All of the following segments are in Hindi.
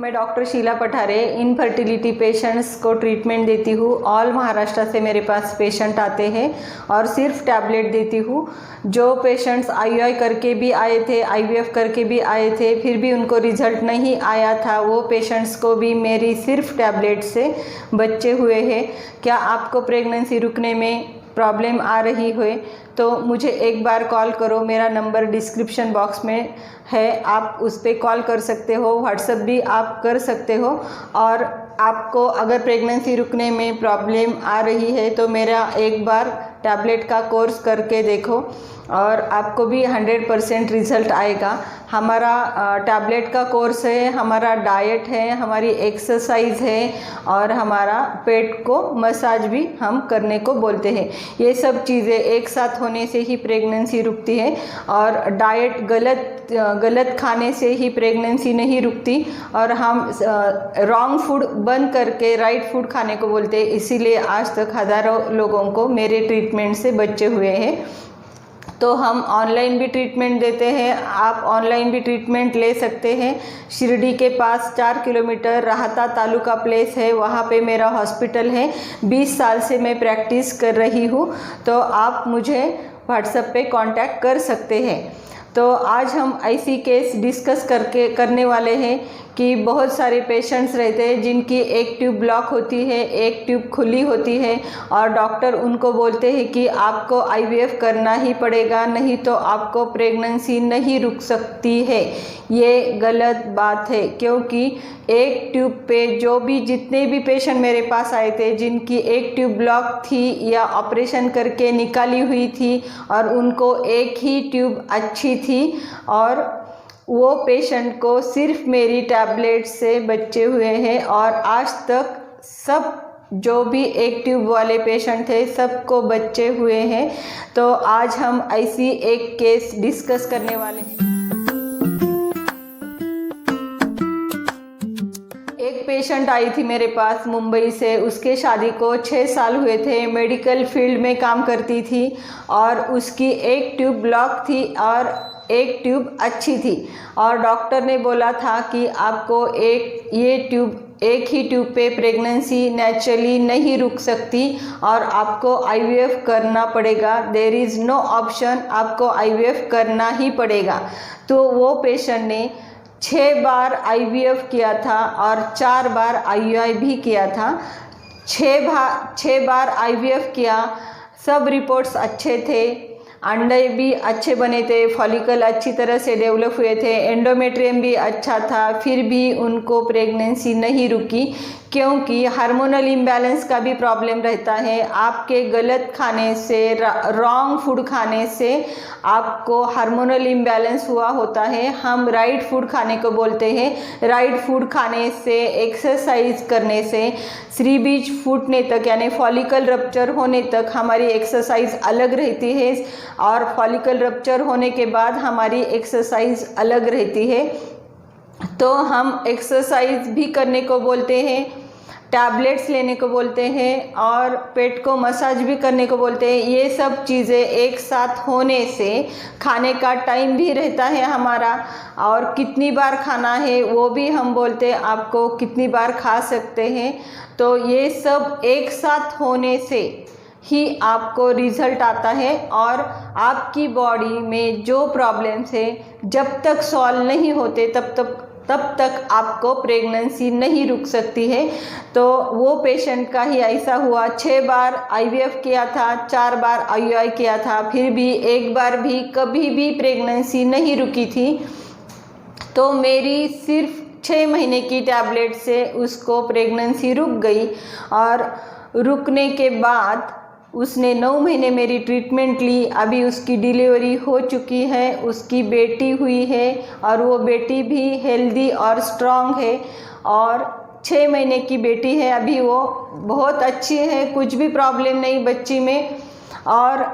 मैं doctor Sheela Pathare infertility patients को ट्रीटमेंट देती हूँ। ऑल महाराष्ट्र से मेरे पास पेशेंट आते हैं और सिर्फ टैबलेट देती हूँ। जो पेशेंट्स आईयूआई करके भी आए थे, आईवीएफ करके भी आए थे, फिर भी उनको रिजल्ट नहीं आया था, वो पेशेंट्स को भी मेरी सिर्फ टैबलेट से बच्चे हुए हैं। क्या आपको प्रेगनेंसी रुकने में प्रॉब्लम आ रही हो तो मुझे एक बार कॉल करो। मेरा नंबर डिस्क्रिप्शन बॉक्स में है, आप उस पर कॉल कर सकते हो, व्हाट्सएप भी आप कर सकते हो। और आपको अगर प्रेगनेंसी रुकने में प्रॉब्लम आ रही है तो मेरा एक बार टैबलेट का कोर्स करके देखो और आपको भी 100% रिज़ल्ट आएगा। हमारा टैबलेट का कोर्स है, हमारा डाइट है, हमारी एक्सरसाइज है और हमारा पेट को मसाज भी हम करने को बोलते हैं। ये सब चीज़ें एक साथ होने से ही प्रेगनेंसी रुकती है और डाइट गलत खाने से ही प्रेगनेंसी नहीं रुकती। और हम रॉन्ग फूड बंद करके राइट फूड खाने को बोलते हैं, इसीलिए आज तक हज़ारों लोगों को मेरे ट्रीटमेंट से बच्चे हुए हैं। तो हम ऑनलाइन भी ट्रीटमेंट देते हैं, आप ऑनलाइन भी ट्रीटमेंट ले सकते हैं। शिरडी के पास 4 किलोमीटर राहता तालुका प्लेस है, वहाँ पे मेरा हॉस्पिटल है। 20 साल से मैं प्रैक्टिस कर रही हूँ, तो आप मुझे व्हाट्सएप पे कांटेक्ट कर सकते हैं। तो आज हम ऐसी केस डिस्कस करने वाले हैं कि बहुत सारे पेशेंट्स रहते हैं जिनकी एक ट्यूब ब्लॉक होती है, एक ट्यूब खुली होती है और डॉक्टर उनको बोलते हैं कि आपको आईवीएफ करना ही पड़ेगा, नहीं तो आपको प्रेगनेंसी नहीं रुक सकती है। ये गलत बात है, क्योंकि एक ट्यूब पे जितने भी पेशेंट मेरे पास आए थे जिनकी एक ट्यूब ब्लॉक थी या ऑपरेशन करके निकाली हुई थी और उनको एक ही ट्यूब अच्छी थी और वो पेशेंट को सिर्फ मेरी टैबलेट से बचे हुए हैं। और आज तक सब जो भी एक ट्यूब वाले पेशेंट थे सबको बच्चे हुए हैं। तो आज हम ऐसी एक केस डिस्कस करने वाले हैं। एक पेशेंट आई थी मेरे पास मुंबई से, उसके शादी को 6 साल हुए थे, मेडिकल फील्ड में काम करती थी और उसकी एक ट्यूब ब्लॉक थी और एक ट्यूब अच्छी थी और डॉक्टर ने बोला था कि आपको एक ही ट्यूब पे प्रेगनेंसी नेचुरली नहीं रुक सकती और आपको आईवीएफ करना पड़ेगा। देयर इज़ नो ऑप्शन, आपको आईवीएफ करना ही पड़ेगा। तो वो पेशेंट ने 6 बार आईवीएफ किया था और 4 बार आईयूआई भी किया था। 6 बार आईवीएफ किया, सब रिपोर्ट्स अच्छे थे, अंडे भी अच्छे बने थे, फॉलिकल अच्छी तरह से डेवलप हुए थे, एंडोमेट्रियम भी अच्छा था, फिर भी उनको प्रेगनेंसी नहीं रुकी क्योंकि हार्मोनल इम्बैलेंस का भी प्रॉब्लम रहता है। आपके गलत खाने से, रॉन्ग फूड खाने से आपको हार्मोनल इम्बैलेंस हुआ होता है। हम राइट फूड खाने को बोलते हैं। राइट फूड खाने से, एक्सरसाइज करने से, श्री बीज फूटने तक यानी फॉलिकल रप्चर होने तक हमारी एक्सरसाइज अलग रहती है और फॉलिकल रप्चर होने के बाद हमारी एक्सरसाइज अलग रहती है। तो हम एक्सरसाइज भी करने को बोलते हैं, टैबलेट्स लेने को बोलते हैं और पेट को मसाज भी करने को बोलते हैं। ये सब चीज़ें एक साथ होने से खाने का टाइम भी रहता है हमारा और कितनी बार खाना है वो भी हम बोलते हैं, आपको कितनी बार खा सकते हैं। तो ये सब एक साथ होने से ही आपको रिज़ल्ट आता है और आपकी बॉडी में जो प्रॉब्लम्स है जब तक सॉल्व नहीं होते तब तक आपको प्रेगनेंसी नहीं रुक सकती है। तो वो पेशेंट का ही ऐसा हुआ, 6 बार आईवीएफ किया था, 4 बार आईयूआई किया था, फिर भी एक बार भी कभी भी प्रेगनेंसी नहीं रुकी थी। तो मेरी सिर्फ 6 महीने की टैबलेट से उसको प्रेगनेंसी रुक गई और रुकने के बाद उसने 9 महीने मेरी ट्रीटमेंट ली। अभी उसकी डिलीवरी हो चुकी है, उसकी बेटी हुई है और वो बेटी भी हेल्दी और स्ट्रॉन्ग है और 6 महीने की बेटी है अभी, वो बहुत अच्छी है, कुछ भी प्रॉब्लम नहीं बच्ची में। और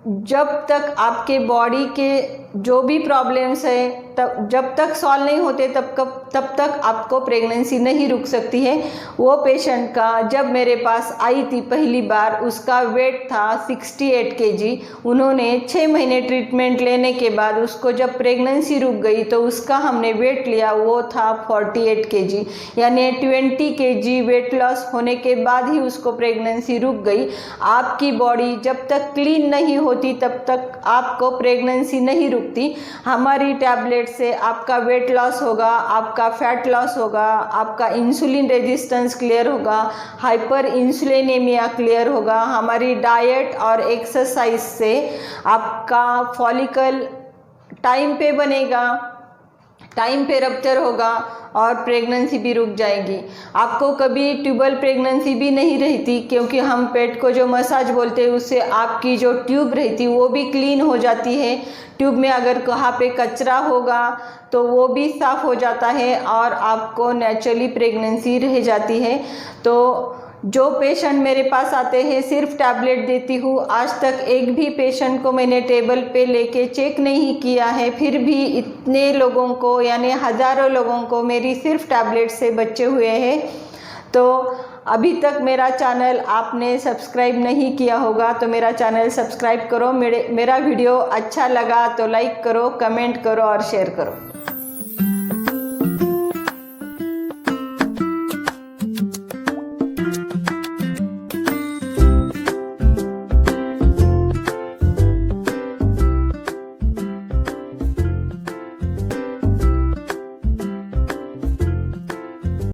जब तक आपके बॉडी के जो भी प्रॉब्लम्स है तब जब तक सॉल्व नहीं होते तब तक आपको प्रेगनेंसी नहीं रुक सकती है। वो पेशेंट का जब मेरे पास आई थी पहली बार, उसका वेट था 68 kg। उन्होंने 6 महीने ट्रीटमेंट लेने के बाद उसको जब प्रेगनेंसी रुक गई तो उसका हमने वेट लिया, वो था 48 kg। यानी 20 kg वेट लॉस होने के बाद ही उसको प्रेगनेंसी रुक गई। आपकी बॉडी जब तक क्लीन नहीं होती तब तक आपको प्रेगनेंसी नहीं रुकती। हमारी टैबलेट से आपका वेट लॉस होगा, आपका फैट लॉस होगा, आपका इंसुलिन रेजिस्टेंस क्लियर होगा, हाइपर इंसुलिनेमिया क्लियर होगा। हमारी डाइट और एक्सरसाइज से आपका फॉलिकल टाइम पे बनेगा, टाइम पे रप्चर होगा और प्रेगनेंसी भी रुक जाएगी। आपको कभी ट्यूबल प्रेगनेंसी भी नहीं रहती, क्योंकि हम पेट को जो मसाज बोलते हैं उससे आपकी जो ट्यूब रहती वो भी क्लीन हो जाती है। ट्यूब में अगर कहाँ पे कचरा होगा तो वो भी साफ़ हो जाता है और आपको नेचुरली प्रेगनेंसी रह जाती है। तो जो पेशेंट मेरे पास आते हैं सिर्फ टैबलेट देती हूँ, आज तक एक भी पेशेंट को मैंने टेबल पे लेके चेक नहीं किया है, फिर भी इतने लोगों को यानी हज़ारों लोगों को मेरी सिर्फ टैबलेट से बचे हुए हैं। तो अभी तक मेरा चैनल आपने सब्सक्राइब नहीं किया होगा तो मेरा चैनल सब्सक्राइब करो। मेरा वीडियो अच्छा लगा तो लाइक करो, कमेंट करो और शेयर करो।